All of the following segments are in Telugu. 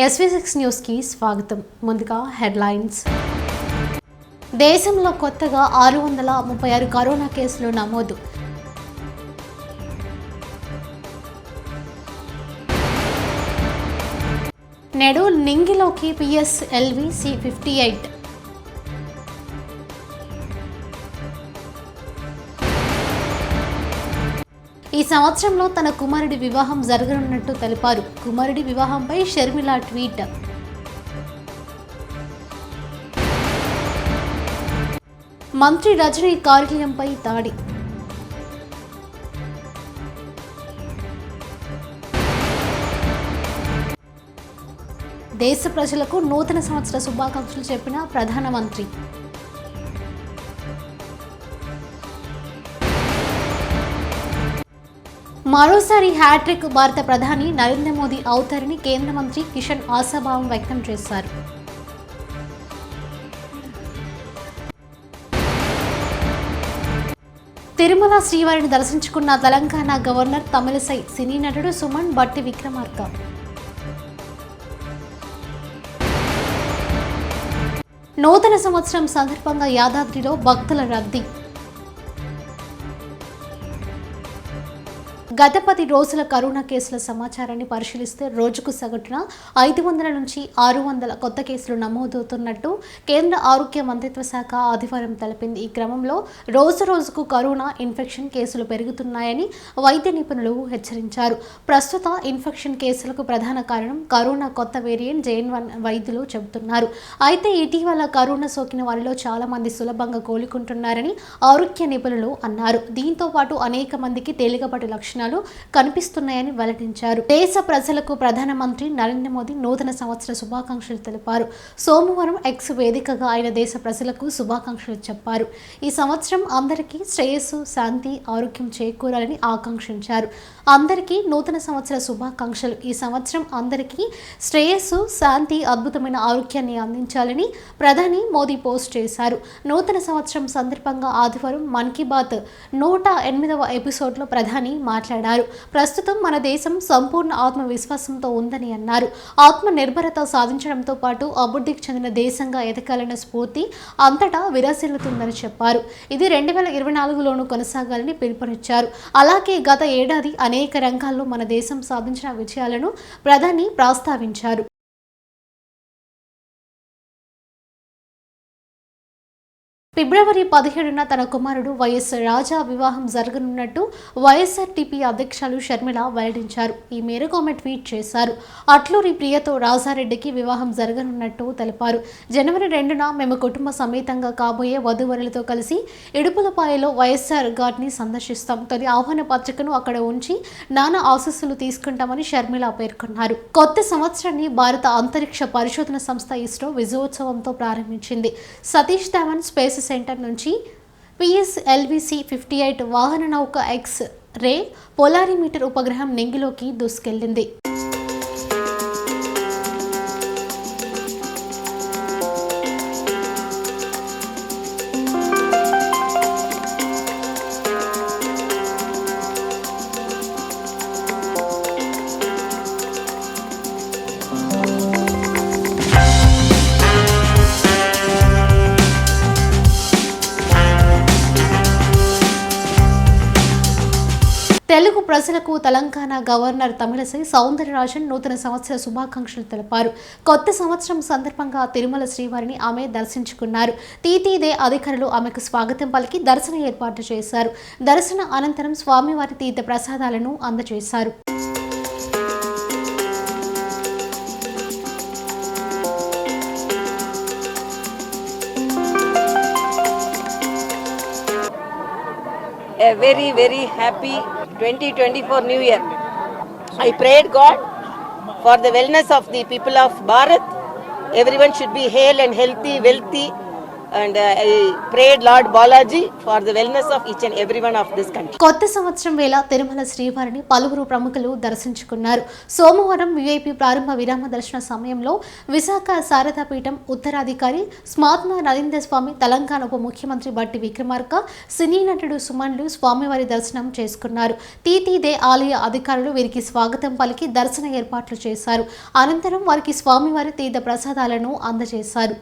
SV6 న్యూస్ కి స్వాగతం. ముందుగా హెడ్లైన్స్. దేశంలో కొత్తగా 636 కరోనా కేసులు నమోదు. నేడు నింగిలోకి PSLV C-58. ఈ సంవత్సరంలో తన కుమారుడి వివాహం జరగనున్నట్టు తెలిపారు. కుమారుడి వివాహంపై షర్మిల ట్వీట్. మంత్రి రజనీ కార్యాలయంపై దాడి. దేశ ప్రజలకు నూతన సంవత్సర శుభాకాంక్షలు చెప్పిన ప్రధానమంత్రి. మరోసారి హ్యాట్రిక్ భారత ప్రధాని నరేంద్ర మోదీ అవుతారని కేంద్ర మంత్రి కిషన్ ఆశాభావం వ్యక్తం చేశారు. తిరుమల శ్రీవారిని దర్శించుకున్న తెలంగాణ గవర్నర్ తమిళసై సినీ నటుడు సుమన్ బట్టి విక్రమార్క. నూతన సంవత్సరం సందర్భంగా యాదాద్రిలో భక్తుల రద్దీ. గత 10 రోజుల కరోనా కేసుల సమాచారాన్ని పరిశీలిస్తే రోజుకు సగటున 500 నుంచి 600 కొత్త కేసులు నమోదవుతున్నట్టు కేంద్ర ఆరోగ్య మంత్రిత్వ శాఖ ఆదివారం తెలిపింది. ఈ క్రమంలో రోజుకు కరోనా ఇన్ఫెక్షన్ కేసులు పెరుగుతున్నాయని వైద్య నిపుణులు హెచ్చరించారు. ప్రస్తుత ఇన్ఫెక్షన్ కేసులకు ప్రధాన కారణం కరోనా కొత్త వేరియంట్ JN.1 వైద్యులు చెబుతున్నారు. అయితే ఇటీవల కరోనా సోకిన వారిలో చాలా మంది సులభంగా కోలుకుంటున్నారని ఆరోగ్య నిపుణులు అన్నారు. దీంతో పాటు అనేక మందికి తేలికపాటి లక్షణాలు కనిపిస్తున్నాయని వెల్లడించారు. దేశ ప్రజలకు ప్రధానమంత్రి నరేంద్ర మోదీ నూతన సంవత్సర శుభాకాంక్షలు తెలిపారు. సోమవారం X వేదికగా ఆయన దేశ ప్రజలకు శుభాకాంక్షలు చెప్పారు. ఈ సంవత్సరం అందరికీ శ్రేయస్సు, శాంతి, ఆరోగ్యం చేకూరాలని ఆకాంక్షించారు. అందరికీ నూతన సంవత్సర శుభాకాంక్షలు. ఈ సంవత్సరం అందరికీ శ్రేయస్సు, శాంతి, అద్భుతమైన ఆరోగ్యాన్ని అందించాలని ప్రధాని మోదీ పోస్ట్ చేశారు. నూతన సంవత్సరం సందర్భంగా ఆదివారం మన్ కీ బాత్ 108వ ఎపిసోడ్లో ప్రధాని మాట్లాడారు. ప్రస్తుతం మన దేశం సంపూర్ణ ఆత్మవిశ్వాసంతో ఉందని అన్నారు. ఆత్మ నిర్భరత సాధించడంతో పాటు అభివృద్ధికి చెందిన దేశంగా ఎదగాలన్న స్ఫూర్తి అంతటా విరాసిల్లుతుందని చెప్పారు. ఇది 2024లోనూ కొనసాగాలని పిలుపునిచ్చారు. అలాగే గత ఏడాది అనేక రంగాల్లో మన దేశం సాధించిన విజయాలను ప్రధాని ప్రస్తావించారు. ఫిబ్రవరి 17న తన కుమారుడు వైఎస్ రాజా వివాహం జరగనున్నట్టు వైఎస్ఆర్టీపీ అధ్యక్షులు షర్మిల వెల్లడించారు. ఈ మేరకు ఆమె ట్వీట్ చేశారు. అట్లూరి ప్రియతో రాజారెడ్డికి వివాహం జరగనున్నట్టు తెలిపారు. జనవరి 2న మేము కుటుంబ సమేతంగా కాబోయే వధూవరులతో కలిసి ఇడుపులపాయలో వైఎస్ఆర్ ఘాట్ని సందర్శిస్తాం. తొలి ఆహ్వాన పత్రికను అక్కడ ఉంచి నానా ఆశీస్సులు తీసుకుంటామని షర్మిల పేర్కొన్నారు. కొత్త సంవత్సరాన్ని భారత అంతరిక్ష పరిశోధన సంస్థ ఇస్రో విజయోత్సవంతో ప్రారంభించింది. సతీష్ ధావన్ స్పేస్ సెంటర్ నుంచి PSLV C-58 వాహన నౌక X-రే పోలారిమీటర్ ఉపగ్రహం నింగిలోకి దూసుకెళ్లింది. తెలుగు ప్రజలకు తెలంగాణ గవర్నర్ తమిళసై సౌందరరాజన్ నూతన సంవత్సర శుభాకాంక్షలు తెలిపారు. కొత్త సంవత్సరం సందర్భంగా తిరుమల శ్రీవారిని ఆమె దర్శించుకున్నారు. తీతీదే అధికారులు ఆమెకు స్వాగతం పలికి దర్శన ఏర్పాటు చేశారు. దర్శన అనంతరం స్వామివారి తీర్థ ప్రసాదాలను అందజేశారు. A very, very happy 2024 New Year. I prayed God for the wellness of the people of Bharat. Everyone should be hale and healthy, wealthy, and I prayed Lord Balaji for the wellness of each and every one of this country. కొత్త సంవత్సరం వేళ తిరుమల శ్రీవారిని పలువురు ప్రముఖులు దర్శించుకున్నారు. సోమవారం విఐపి ప్రారంభ విరామ దర్శన సమయంలో విశాఖ శారదాపీఠం ఉత్తరాధికారి స్మాత్మ నరేంద్ర స్వామి, తెలంగాణ ఉప ముఖ్యమంత్రి బట్టి విక్రమార్క, సినీ నటుడు సుమన్లు స్వామివారి దర్శనం చేసుకున్నారు. తీతీదే ఆలయ అధికారులు వీరికి స్వాగతం పలికి దర్శన ఏర్పాట్లు చేశారు. అనంతరం వారికి స్వామివారి తీర్థ ప్రసాదాలను అందజేశారు.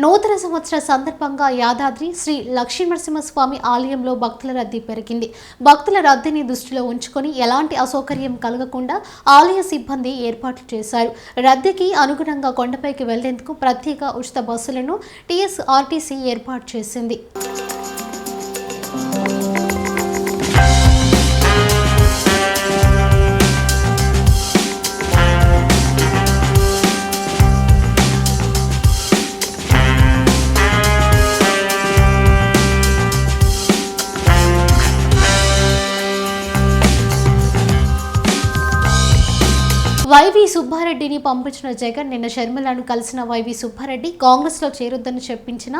నూతన సంవత్సర సందర్భంగా యాదాద్రి శ్రీ లక్ష్మీనరసింహస్వామి ఆలయంలో భక్తుల రద్దీ పెరిగింది. భక్తుల రద్దీని దృష్టిలో ఉంచుకొని ఎలాంటి అసౌకర్యం కలగకుండా ఆలయ సిబ్బంది ఏర్పాట్లు చేశారు. రద్దీకి అనుగుణంగా కొండపైకి వెళ్లేందుకు ప్రత్యేక ఉచిత బస్సులను టీఎస్ఆర్టీసీ ఏర్పాటు చేసింది. వైవి సుబ్బారెడ్డిని పంపించిన జగన్ నిన్న షర్మిలను కలిసిన వైవి సుబ్బారెడ్డి కాంగ్రెస్లో చేరొద్దని చెప్పించిన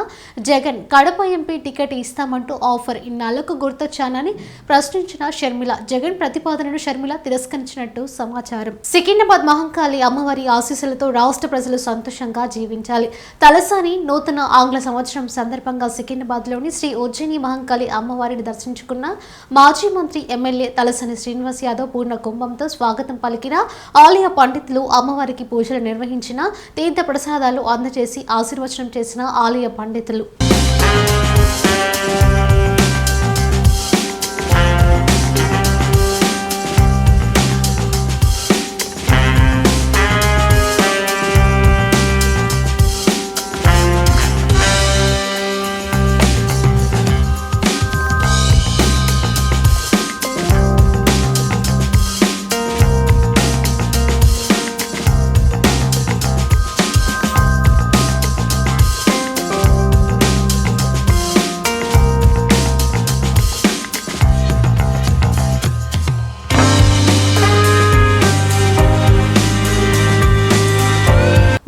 జగన్ కడప ఎంపీ టికెట్ ఇస్తామంటూ ఆఫర్ ఇన్నాళ్లకు గుర్తొచ్చానని ప్రశ్నించిన షర్మిల, జగన్ ప్రతిపాదనను షర్మిల తిరస్కరించినట్టు సమాచారం. సికింద్రాబాద్ మహంకాళి అమ్మవారి ఆశీస్సులతో రాష్ట్ర ప్రజలు సంతోషంగా జీవించాలి. తలసాని నూతన ఆంగ్ల సంవత్సరం సందర్భంగా సికింద్రాబాద్లోని శ్రీ ఉజ్జయిని మహంకాళి అమ్మవారిని దర్శించుకున్న మాజీ మంత్రి ఎమ్మెల్యే తలసాని శ్రీనివాస్ యాదవ్ పూర్ణ కుంభంతో స్వాగతం పలికిన ఆలయ పండితులు అమ్మవారికి పూజలు నిర్వహించిన తీర్థ ప్రసాదాలు అందజేసి ఆశీర్వచనం చేసిన ఆలయ పండితులు.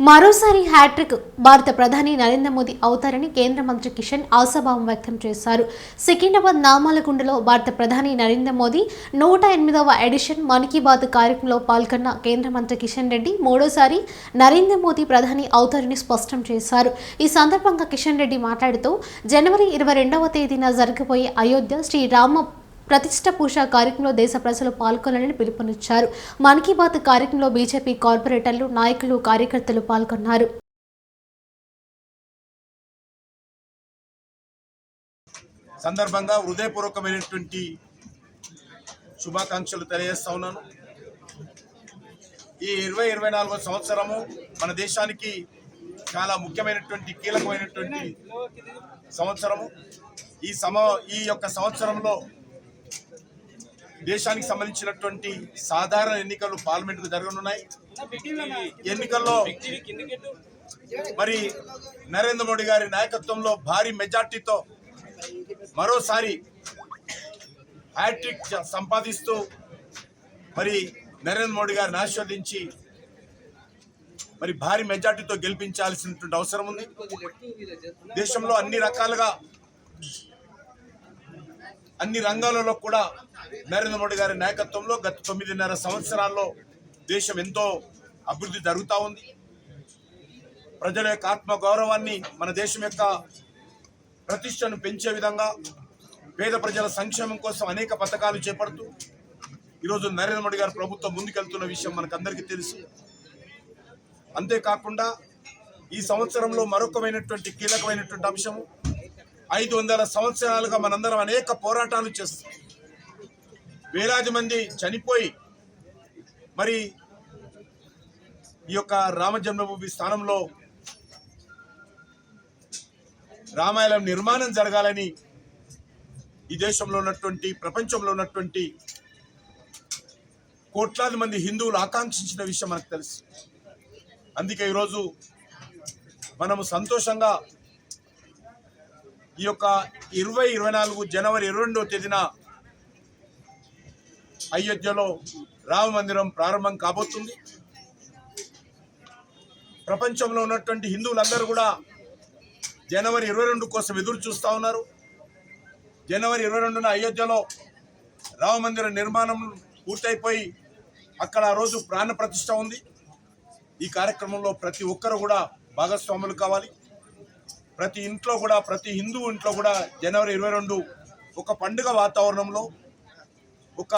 మరోసారి హ్యాట్రిక్ భారత ప్రధాని నరేంద్ర మోదీ అవుతారని కేంద్ర మంత్రి కిషన్ ఆశాభావం వ్యక్తం చేశారు. సికింద్రాబాద్ నామాలగుండలో భారత ప్రధాని నరేంద్ర మోదీ 108వ ఎడిషన్ మన్ కీ బాత్ కార్యక్రమంలో పాల్గొన్న కేంద్ర మంత్రి కిషన్ రెడ్డి మూడోసారి నరేంద్ర మోదీ ప్రధాని అవుతారని స్పష్టం చేశారు. ఈ సందర్భంగా కిషన్ రెడ్డి మాట్లాడుతూ జనవరి 22వ తేదీన జరగబోయే అయోధ్య శ్రీరామ ప్రతిష్ట పూజ కార్యక్రమంలో దేశ ప్రజలు పాల్గొనాలని పిలుపునిచ్చారు. మన్ కీ బాత్ కార్యక్రమంలో బీజేపీ కార్పొరేటర్లు, నాయకులు, కార్యకర్తలు పాల్గొన్నారు. సందర్భంగా హృదయపూర్వకమైనటువంటి శుభాకాంక్షలు తెలియజేస్తా ఉన్నాను. ఈ 2024వ సంవత్సరము మన దేశానికి చాలా ముఖ్యమైనటువంటి కీలకమైనటువంటి సంవత్సరము. ఈ యొక్క సంవత్సరంలో దేశానికి సంబంధించినటువంటి సాధారణ ఎన్నికలు పార్లమెంటుకు జరగనున్నాయి. ఎన్నికల్లో మరి నరేంద్ర మోడీ గారి నాయకత్వంలో భారీ మెజార్టీతో మరోసారి హ్యాట్రిక్ సంపాదిస్తూ మరి నరేంద్ర మోడీ గారిని ఆశీర్వదించి మరి భారీ మెజార్టీతో గెలిపించాల్సినటువంటి అవసరం ఉంది. దేశంలో అన్ని రకాలుగా అన్ని రంగాలలో కూడా నరేంద్ర మోడీ గారి నాయకత్వంలో గత 9.5 సంవత్సరాల్లో దేశం ఎంతో అభివృద్ధి జరుగుతూ ఉంది. ప్రజల యొక్క ఆత్మ గౌరవాన్ని, మన దేశం యొక్క ప్రతిష్టను పెంచే విధంగా పేద ప్రజల సంక్షేమం కోసం అనేక పథకాలు చేపడుతూ ఈరోజు నరేంద్ర మోడీ గారి ప్రభుత్వం ముందుకెళ్తున్న విషయం మనకందరికీ తెలుసు. అంతేకాకుండా ఈ సంవత్సరంలో మరొకమైనటువంటి కీలకమైనటువంటి అంశము 500 సంవత్సరాలుగా మనందరం అనేక పోరాటాలు చేస్తాం. వేలాది మంది చనిపోయి మరి ఈ యొక్క రామ జన్మభూమి స్థానంలో రామాలయం నిర్మాణం జరగాలని ఈ దేశంలో ఉన్నటువంటి ప్రపంచంలో ఉన్నటువంటి కోట్లాది మంది హిందువులు ఆకాంక్షించిన విషయం మనకు తెలుసు. అందుకే ఈరోజు మనము సంతోషంగా ఈ యొక్క 2024 జనవరి 22వ తేదీన అయోధ్యలో రామ మందిరం ప్రారంభం కాబోతుంది. ప్రపంచంలో ఉన్నటువంటి హిందువులందరూ కూడా జనవరి 22 కోసం ఎదురు చూస్తూ ఉన్నారు. జనవరి 22న అయోధ్యలో రామ మందిర నిర్మాణం పూర్తయిపోయి అక్కడ ఆ రోజు ప్రాణ ప్రతిష్ఠ ఉంది. ఈ కార్యక్రమంలో ప్రతి ఒక్కరు కూడా భాగస్వాములు కావాలి. ప్రతి ఇంట్లో కూడా, ప్రతి హిందూ ఇంట్లో కూడా జనవరి 22 ఒక పండుగ వాతావరణంలో, ఒక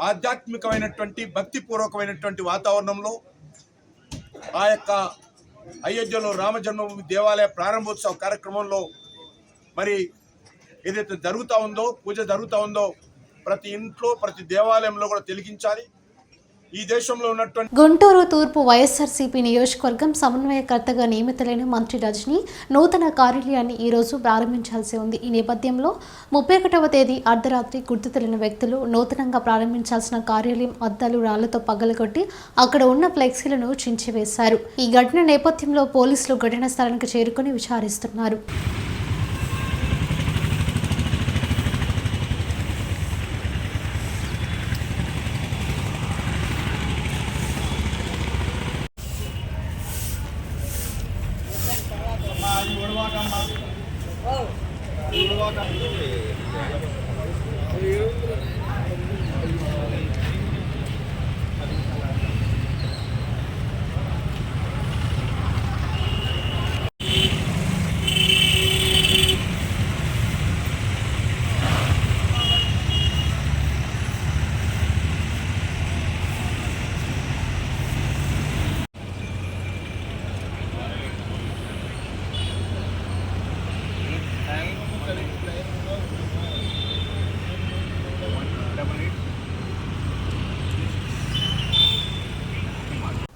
ఆధ్యాత్మికమైనటువంటి భక్తిపూర్వకమైనటువంటి వాతావరణంలో ఆ యొక్క అయోధ్యలో రామ జన్మభూమి దేవాలయ ప్రారంభోత్సవ కార్యక్రమంలో మరి ఏదైతే జరుగుతూ ఉందో, పూజ జరుగుతూ ఉందో ప్రతి ఇంట్లో, ప్రతి దేవాలయంలో కూడా తిలకించాలి. ఈ దేశంలో ఉన్నటువంటి గుంటూరు తూర్పు వైఎస్ఆర్సీపీ నియోజకవర్గం సమన్వయకర్తగా నియమితులైన మంత్రి రజని నూతన కార్యాలయాన్ని ఈ రోజు ప్రారంభించాల్సి ఉంది. ఈ నేపథ్యంలో 31వ తేదీ అర్ధరాత్రి గుర్తు తెలియని వ్యక్తులు నూతనంగా ప్రారంభించాల్సిన కార్యాలయం అద్దాలు రాళ్లతో పగలగొట్టి అక్కడ ఉన్న ఫ్లెక్సీలను చించివేశారు. ఈ ఘటన నేపథ్యంలో పోలీసులు ఘటనా స్థలానికి చేరుకుని విచారిస్తున్నారు.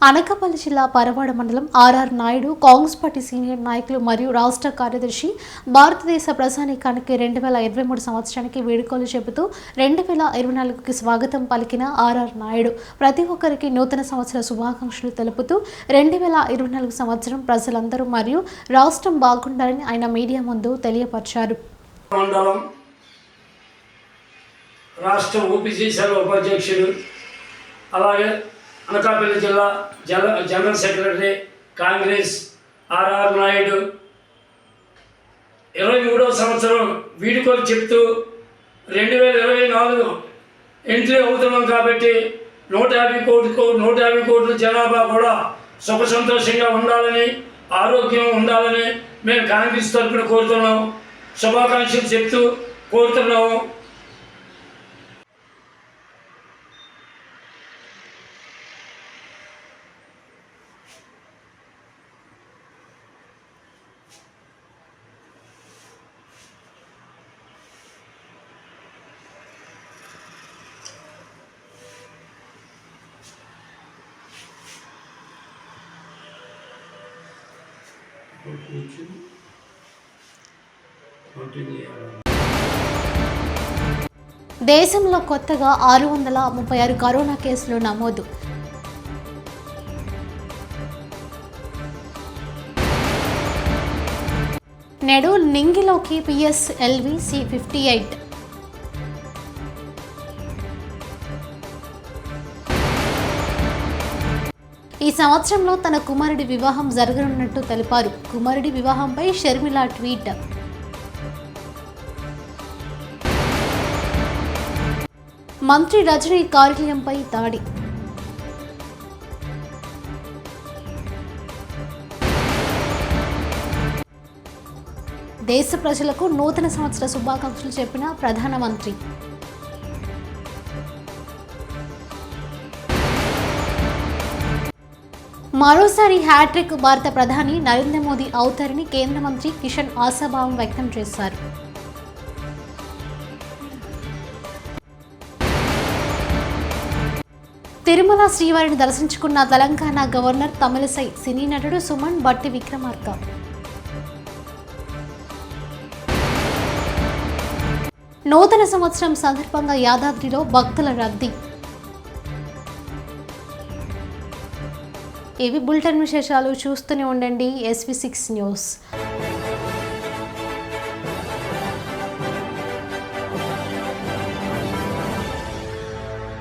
అనకాపల్లి జిల్లా పరవాడ మండలం RR Naidu Congress party senior నాయకులు మరియు రాష్ట్ర కార్యదర్శి భారతదేశ ప్రజానీకానికి 2023 సంవత్సరానికి వేడుకలు చెబుతూ 2024కి స్వాగతం పలికిన ఆర్ఆర్ నాయుడు ప్రతి ఒక్కరికి నూతన సంవత్సర శుభాకాంక్షలు తెలుపుతూ 2024 సంవత్సరం ప్రజలందరూ మరియు రాష్ట్రం బాగుండాలని ఆయన మీడియా ముందు తెలియపరిచారు. రాష్ట్ర ఓపీసీసీఎల్ ఉపాధ్యక్షుడు, అలాగే అనకాపల్లి జిల్లా general secretary Congress RR Naidu 23వ సంవత్సరం వీడుకోలు చెప్తూ 2024 ఎంట్రీ అవుతున్నాం కాబట్టి 150 కోట్ల జనాభా కూడా సుఖ సంతోషంగా ఉండాలని, ఆరోగ్యం ఉండాలని మేము కాంగ్రెస్ తరఫున కోరుతున్నాం. శుభాకాంక్షలు చెప్తూ కోరుతున్నాము. దేశంలో కొత్తగా 636 కరోనా కేసులు నమోదు. నేడు నింగిలోకి పిఎస్ఎల్వి C-58. ఈ సంవత్సరంలో తన కుమారుడి వివాహం జరగనున్నట్టు తెలిపారు. కుమారుడి వివాహంపై షర్మిల ట్వీట్. మంత్రి రజనీ కార్యాలయంపై దాడి. దేశ ప్రజలకు నూతన సంవత్సర శుభాకాంక్షలు చెప్పిన ప్రధానమంత్రి. మరోసారి హ్యాట్రిక్ భారత ప్రధాని నరేంద్ర మోదీ అవుతారని కేంద్ర మంత్రి కిషన్ ఆశాభావం వ్యక్తం చేశారు. తిరుమల శ్రీవారిని దర్శించుకున్న తెలంగాణ గవర్నర్ తమిళసై సినీ నటుడు సుమన్ బట్టి విక్రమార్క. నూతన సంవత్సరం సందర్భంగా యాదాద్రిలో భక్తుల రద్దీ. ఇవి బులెటిన్ విశేషాలు. చూస్తూనే ఉండండి SV6 న్యూస్.